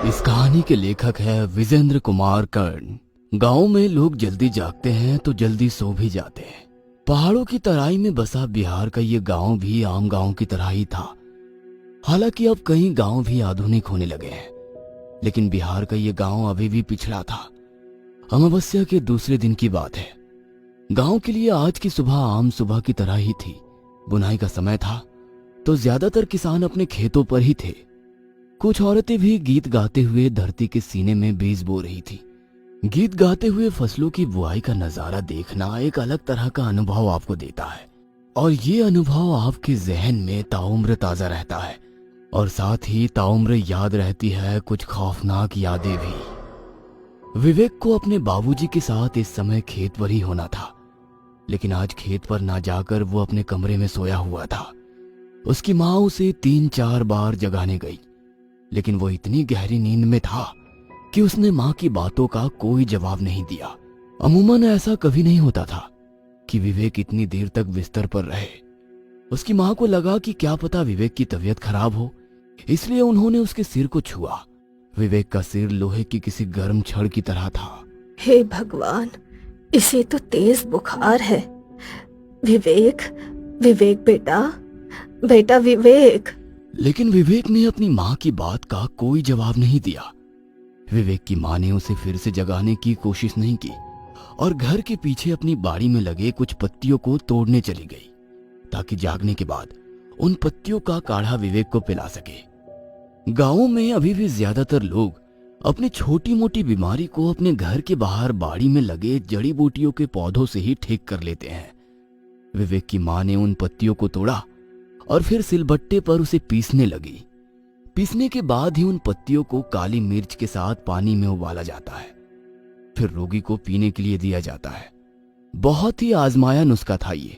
इस कहानी के लेखक है विजेंद्र कुमार कर्ण। गांव में लोग जल्दी जागते हैं तो जल्दी सो भी जाते हैं। पहाड़ों की तराई में बसा बिहार का ये गांव भी आम गांव की तरह ही था। हालांकि अब कई गांव भी आधुनिक होने लगे हैं, लेकिन बिहार का ये गांव अभी भी पिछड़ा था। अमावस्या के दूसरे दिन की बात है। गांव के लिए आज की सुबह आम सुबह की तरह ही थी। बुनाई का समय था तो ज्यादातर किसान अपने खेतों पर ही थे। कुछ औरतें भी गीत गाते हुए धरती के सीने में बीज बो रही थी। गीत गाते हुए फसलों की बुआई का नजारा देखना एक अलग तरह का अनुभव आपको देता है, और ये अनुभव आपके जहन में ताउम्र ताजा रहता है, और साथ ही ताउम्र याद रहती है कुछ खौफनाक यादें भी। विवेक को अपने बाबूजी के साथ इस समय खेत पर ही होना था, लेकिन आज खेत पर ना जाकर वो अपने कमरे में सोया हुआ था। उसकी माँ उसे 3-4 बार जगाने गई, लेकिन वो इतनी गहरी नींद में था कि उसने माँ की बातों का कोई जवाब नहीं दिया। अमूमन ऐसा कभी नहीं होता था कि विवेक इतनी देर तक बिस्तर पर रहे। उसकी माँ को लगा कि क्या पता विवेक की तबीयत खराब हो, इसलिए उन्होंने उसके सिर को छुआ। विवेक का सिर लोहे की किसी गर्म छड़ की तरह था। हे भगवान, इसे तो तेज बुखार है। विवेक, विवेक बेटा, बेटा विवेक। लेकिन विवेक ने अपनी माँ की बात का कोई जवाब नहीं दिया। विवेक की माँ ने उसे फिर से जगाने की कोशिश नहीं की और घर के पीछे अपनी बाड़ी में लगे कुछ पत्तियों को तोड़ने चली गई, ताकि जागने के बाद उन पत्तियों का काढ़ा विवेक को पिला सके। गांवों में अभी भी ज्यादातर लोग अपनी छोटी मोटी बीमारी को अपने घर के बाहर बाड़ी में लगे जड़ी बूटियों के पौधों से ही ठीक कर लेते हैं। विवेक की माँ ने उन पत्तियों को तोड़ा और फिर सिलबट्टे पर उसे पीसने लगी। पीसने के बाद ही उन पत्तियों को काली मिर्च के साथ पानी में उबाला जाता है, फिर रोगी को पीने के लिए दिया जाता है। बहुत ही आजमाया नुस्खा था ये।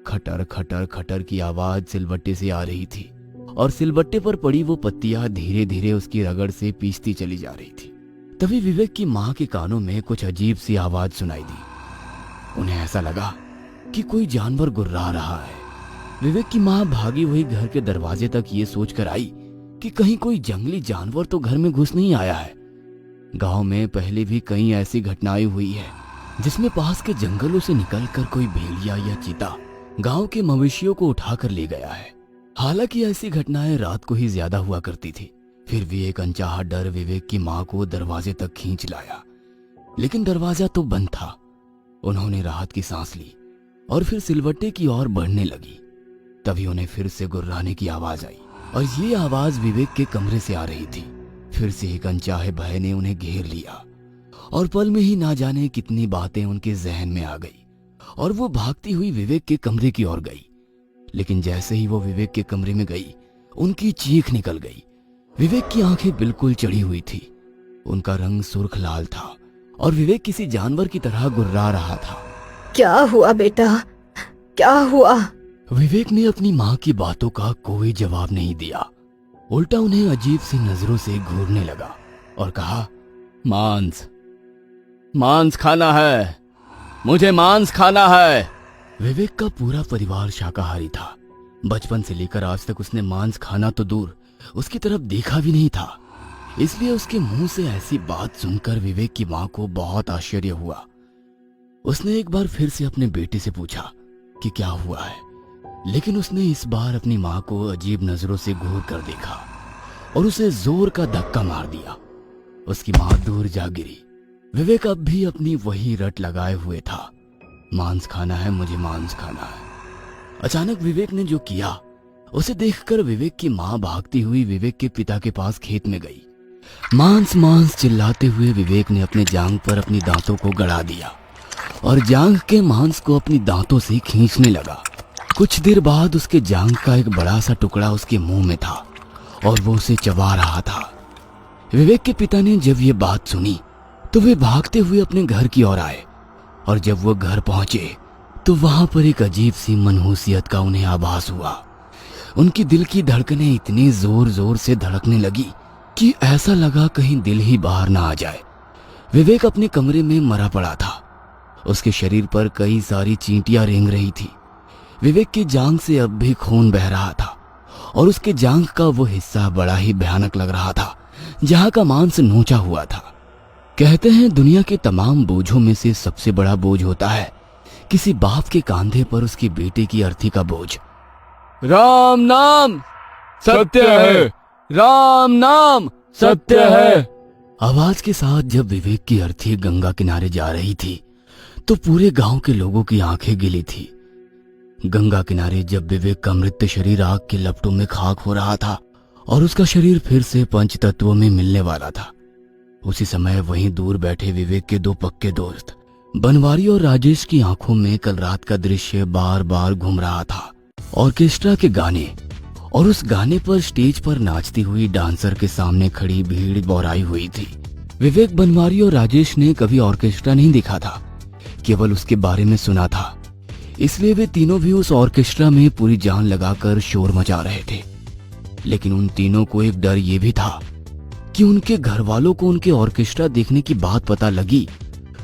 खटर खटर खटर की आवाज सिलबट्टे से आ रही थी और सिलबट्टे पर पड़ी वो पत्तियां धीरे धीरे उसकी रगड़ से पीसती चली जा रही थी। तभी विवेक की माँ के कानों में कुछ अजीब सी आवाज सुनाई दी। उन्हें ऐसा लगा कि कोई जानवर गुर्रा रहा है। विवेक की माँ भागी हुई घर के दरवाजे तक ये सोचकर आई कि कहीं कोई जंगली जानवर तो घर में घुस नहीं आया है। गांव में पहले भी कई ऐसी घटनाएं हुई है जिसमें पास के जंगलों से निकलकर कोई भेड़िया या चीता गांव के मवेशियों को उठाकर ले गया है। हालांकि ऐसी घटनाएं रात को ही ज्यादा हुआ करती थी। फिर भी एक अनचाहा डर विवेक की माँ को दरवाजे तक खींच लाया, लेकिन दरवाजा तो बंद था। उन्होंने राहत की सांस ली और फिर सिलवट्टे की ओर बढ़ने लगी। तभी उन्हें फिर से गुर्राने की आवाज आई, और ये आवाज विवेक के कमरे से आ रही थी। फिर से एक अनचाहे भय ने उन्हें घेर लिया और पल में ही ना जाने कितनी बातें उनके जहन में आ गई, और वो भागती हुई विवेक के कमरे की ओर गई। लेकिन जैसे ही वो विवेक के कमरे में गई, उनकी चीख निकल गई। विवेक की आंखें बिल्कुल चढ़ी हुई थी, उनका रंग सुर्ख लाल था और विवेक किसी जानवर की तरह गुर्रा रहा था। क्या हुआ बेटा, क्या हुआ? विवेक ने अपनी माँ की बातों का कोई जवाब नहीं दिया, उल्टा उन्हें अजीब सी नजरों से घूरने लगा और कहा, मांस, मांस खाना है, मुझे मांस खाना है। विवेक का पूरा परिवार शाकाहारी था। बचपन से लेकर आज तक उसने मांस खाना तो दूर, उसकी तरफ देखा भी नहीं था। इसलिए उसके मुंह से ऐसी बात सुनकर विवेक की माँ को बहुत आश्चर्य हुआ। उसने एक बार फिर से अपने बेटे से पूछा कि क्या हुआ है, लेकिन उसने इस बार अपनी माँ को अजीब नजरों से घूर कर देखा और उसे जोर का धक्का मार दिया। उसकी माँ दूर जा गिरी। विवेक अब भी अपनी वही रट लगाए हुए था, मांस खाना है, मुझे मांस खाना है। अचानक विवेक ने जो किया उसे देखकर विवेक की माँ भागती हुई विवेक के पिता के पास खेत में गई। मांस मांस चिल्लाते हुए विवेक ने अपने जांघ पर अपनी दांतों को गड़ा दिया और जांघ के मांस को अपनी दांतों से खींचने लगा। कुछ देर बाद उसके जांघ का एक बड़ा सा टुकड़ा उसके मुंह में था और वो उसे चबा रहा था। विवेक के पिता ने जब ये बात सुनी तो वे भागते हुए अपने घर की ओर आए, और जब वो घर पहुंचे तो वहां पर एक अजीब सी मनहूसियत का उन्हें आभास हुआ। उनकी दिल की धड़कनें इतनी जोर जोर से धड़कने लगी कि ऐसा लगा कहीं दिल ही बाहर ना आ जाए। विवेक अपने कमरे में मरा पड़ा था। उसके शरीर पर कई सारी चींटियां रेंग रही थी। विवेक की जांघ से अब भी खून बह रहा था और उसके जांघ का वो हिस्सा बड़ा ही भयानक लग रहा था, जहां का मांस नोचा हुआ था। कहते हैं दुनिया के तमाम बोझों में से सबसे बड़ा बोझ होता है किसी बाप के कंधे पर उसकी बेटे की अर्थी का बोझ। राम नाम सत्य है, राम नाम सत्य है। आवाज के साथ जब विवेक की अर्थी गंगा किनारे जा रही थी तो पूरे गांव के लोगों की आंखें गिली थी। गंगा किनारे जब विवेक का मृत शरीर आग के लपटों में खाक हो रहा था और उसका शरीर फिर से पंच तत्वों में मिलने वाला था, उसी समय वहीं दूर बैठे विवेक के दो पक्के दोस्त बनवारी और राजेश की आंखों में कल रात का दृश्य बार बार घूम रहा था। ऑर्केस्ट्रा के गाने और उस गाने पर स्टेज पर नाचती हुई डांसर के सामने खड़ी भीड़ बौराई हुई थी। विवेक, बनवारी और राजेश ने कभी ऑर्केस्ट्रा नहीं देखा था, केवल उसके बारे में सुना था, इसलिए वे तीनों भी उस ऑर्केस्ट्रा में पूरी जान लगाकर शोर मचा रहे थे। लेकिन उन तीनों को एक डर ये भी था कि उनके घर वालों को उनके ऑर्केस्ट्रा देखने की बात पता लगी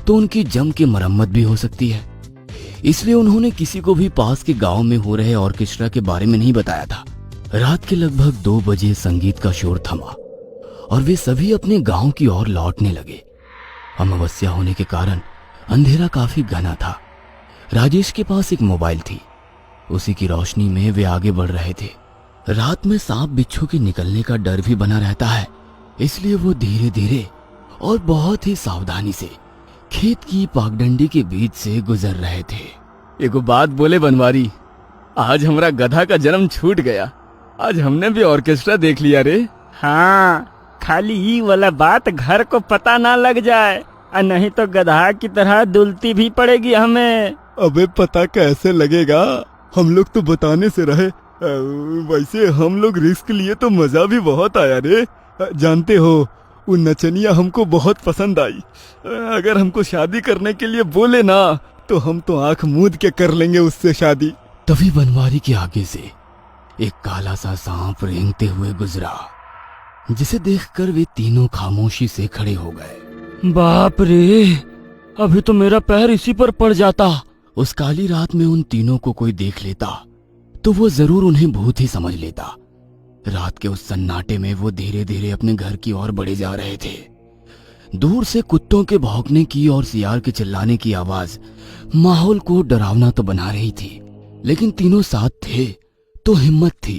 तो उनकी जम के मरम्मत भी हो सकती है। इसलिए उन्होंने किसी को भी पास के गांव में हो रहे ऑर्केस्ट्रा के बारे में नहीं बताया था। रात के लगभग 2 बजे संगीत का शोर थमा और वे सभी अपने गांव की ओर लौटने लगे। अमावस्या होने के कारण अंधेरा काफी घना था। राजेश के पास एक मोबाइल थी, उसी की रोशनी में वे आगे बढ़ रहे थे। रात में सांप बिच्छू के निकलने का डर भी बना रहता है, इसलिए वो धीरे धीरे और बहुत ही सावधानी से खेत की पागडंडी के बीच से गुजर रहे थे। एगो बात बोले बनवारी, आज हमारा गधा का जन्म छूट गया। आज हमने भी ऑर्केस्ट्रा देख लिया रे। हाँ, खाली ही वाला बात घर को पता ना लग जाए, और नहीं तो गधा की तरह दुलती भी पड़ेगी हमें। अबे पता कैसे लगेगा, हम लोग तो बताने से रहे। वैसे हम लोग रिस्क लिए तो मजा भी बहुत आया रे। जानते हो, वो नचनिया हमको बहुत पसंद आई। अगर हमको शादी करने के लिए बोले ना तो हम तो आंख मूंद के कर लेंगे उससे शादी। तभी बनवारी के आगे से एक काला सा सांप रेंगते हुए गुजरा, जिसे देखकर वे तीनों खामोशी से खड़े हो गए। बाप रे, अभी तो मेरा पैर इसी पर पड़ जाता। उस काली रात में उन तीनों को कोई देख लेता तो वो जरूर उन्हें भूत ही समझ लेता। रात के उस सन्नाटे में वो धीरे धीरे अपने घर की ओर बढ़े जा रहे थे। दूर से कुत्तों के भौंकने की और सियार के चिल्लाने की आवाज माहौल को डरावना तो बना रही थी, लेकिन तीनों साथ थे तो हिम्मत थी।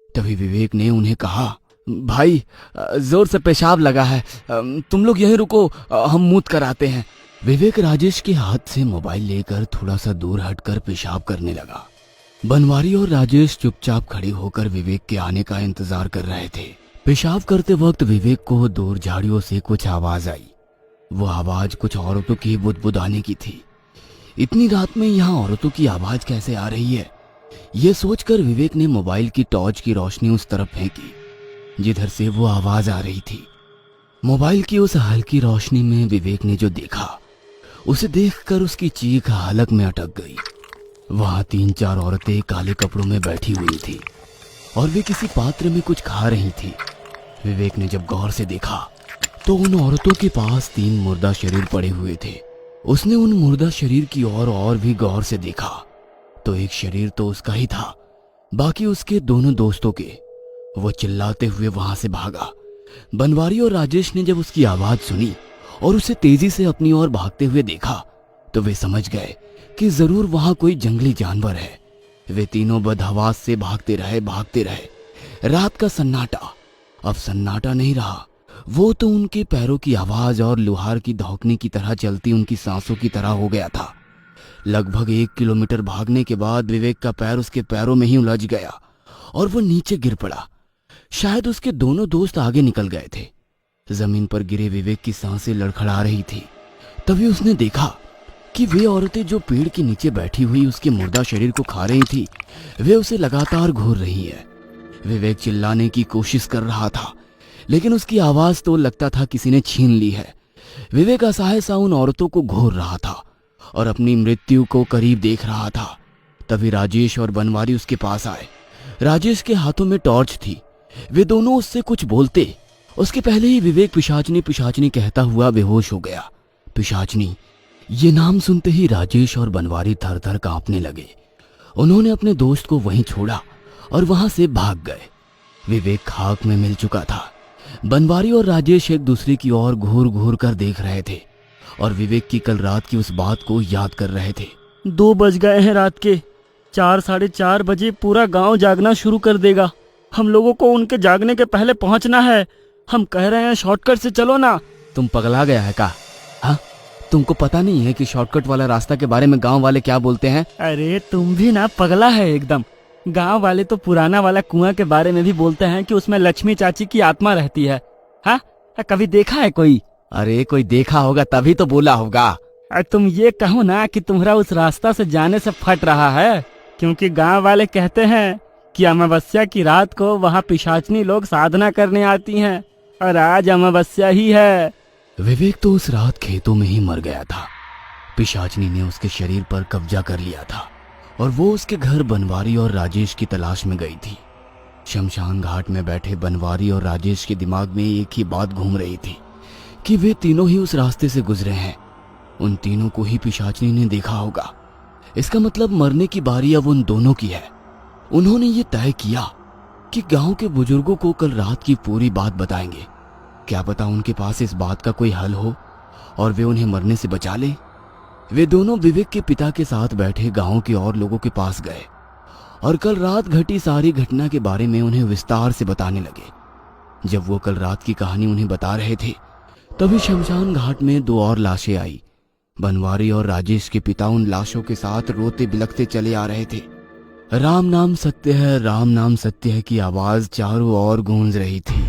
तभी विवेक ने उन्हें कहा, भाई जोर से पेशाब लगा है, तुम लोग यहीं रुको, हम मूत कर आते हैं। विवेक राजेश के हाथ से मोबाइल लेकर थोड़ा सा दूर हटकर पेशाब करने लगा। बनवारी और राजेश चुपचाप खड़े होकर विवेक के आने का इंतजार कर रहे थे। पेशाब करते वक्त विवेक को दूर झाड़ियों से कुछ आवाज आई। वो आवाज कुछ औरतों की बुदबुदाने की थी। इतनी रात में यहाँ औरतों की आवाज कैसे आ रही है, ये सोचकर विवेक ने मोबाइल की टॉर्च की रोशनी उस तरफ फेंकी जिधर से वो आवाज आ रही थी। मोबाइल की उस हल्की रोशनी में विवेक ने जो देखा, उसे देखकर उसकी चीख हलक में अटक गई। वहां 3-4 औरतें काले कपड़ों में बैठी हुई थी और वे किसी पात्र में कुछ खा रही थी। विवेक ने जब गौर से देखा तो उन औरतों के पास 3 मुर्दा शरीर पड़े हुए थे। उसने उन मुर्दा शरीर की ओर और भी गौर से देखा तो एक शरीर तो उसका ही था, बाकी उसके दोनों दोस्तों के। वो चिल्लाते हुए वहां से भागा। बनवारी और राजेश ने जब उसकी आवाज सुनी और उसे तेजी से अपनी ओर भागते हुए देखा तो वे समझ गए कि जरूर वहां कोई जंगली जानवर है। वे तीनों बदहवास से भागते रहे। रात का सन्नाटा अब सन्नाटा नहीं रहा, वो तो उनके पैरों की आवाज और लुहार की धौंकने की तरह चलती उनकी सांसों की तरह हो गया था। लगभग 1 किलोमीटर भागने के बाद विवेक का पैर उसके पैरों में ही उलझ गया और वो नीचे गिर पड़ा। शायद उसके दोनों दोस्त आगे निकल गए थे। जमीन पर गिरे विवेक की सांसें लड़खड़ा रही थी। तभी उसने देखा कि वे औरतें जो पेड़ के नीचे बैठी हुई उसके मुर्दा शरीर को खा रही थी, वे उसे लगातार घूर रही है। विवेक चिल्लाने की कोशिश कर रहा था, लेकिन उसकी आवाज तो लगता था किसी ने छीन ली है। विवेक असहाय सा उन औरतों को घूर रहा था और अपनी मृत्यु को करीब देख रहा था। तभी राजेश और बनवारी उसके पास आए। राजेश के हाथों में टॉर्च थी। वे दोनों उससे कुछ बोलते उसके पहले ही विवेक पिशाचनी पिशाचनी कहता हुआ बेहोश हो गया। पिशाचनी, ये नाम सुनते ही राजेश और बनवारी थर थर कांपने लगे। उन्होंने अपने दोस्त को वहीं छोड़ा और वहां से भाग गए। विवेक खाक में मिल चुका था। बनवारी और राजेश एक दूसरे की ओर घूर घूर कर देख रहे थे और विवेक की कल रात की उस बात को याद कर रहे थे। 2 बज गए हैं रात के। 4 साढ़े 4 बजे पूरा गांव जागना शुरू कर देगा। हम लोगों को उनके जागने के पहले पहुंचना है। हम कह रहे हैं शॉर्टकट से चलो ना। तुम पगला गया है का? हाँ, तुमको पता नहीं है कि शॉर्टकट वाला रास्ता के बारे में गांव वाले क्या बोलते हैं? अरे तुम भी ना पगला है एकदम। गांव वाले तो पुराना वाला कुआं के बारे में भी बोलते हैं कि उसमें लक्ष्मी चाची की आत्मा रहती है। हाँ, कभी देखा है कोई? अरे कोई देखा होगा तभी तो बोला होगा। तुम ये कहो ना कि तुम्हारा उस रास्ता से जाने से फट रहा है, क्योंकि गांव वाले कहते हैं कि अमावस्या की रात को वहाँ पिशाचनी लोग साधना करने आती हैं और आज अमावस्या ही है। विवेक तो उस रात खेतों में ही मर गया था। पिशाचनी ने उसके शरीर पर कब्जा कर लिया था और वो उसके घर बनवारी और राजेश की तलाश में गई थी। शमशान घाट में बैठे बनवारी और राजेश के दिमाग में एक ही बात घूम रही थी कि वे तीनों ही उस रास्ते से गुजरे हैं। उन तीनों को ही पिशाचनी ने देखा होगा। इसका मतलब मरने की बारी अब उन दोनों की है। उन्होंने ये तय किया कि गांव के बुजुर्गों को कल रात की पूरी बात बताएंगे। क्या पता उनके पास इस बात का कोई हल हो और वे उन्हें मरने से बचा लें। वे दोनों विवेक के पिता के साथ बैठे गांव के और लोगों के पास गए और कल रात घटी सारी घटना के बारे में उन्हें विस्तार से बताने लगे। जब वो कल रात की कहानी उन्हें बता रहे थे तभी शमशान घाट में 2 और लाशें आई। बनवारी और राजेश के पिता उन लाशों के साथ रोते बिलखते चले आ रहे थे। राम नाम सत्य है, राम नाम सत्य है की आवाज चारों ओर गूंज रही थी।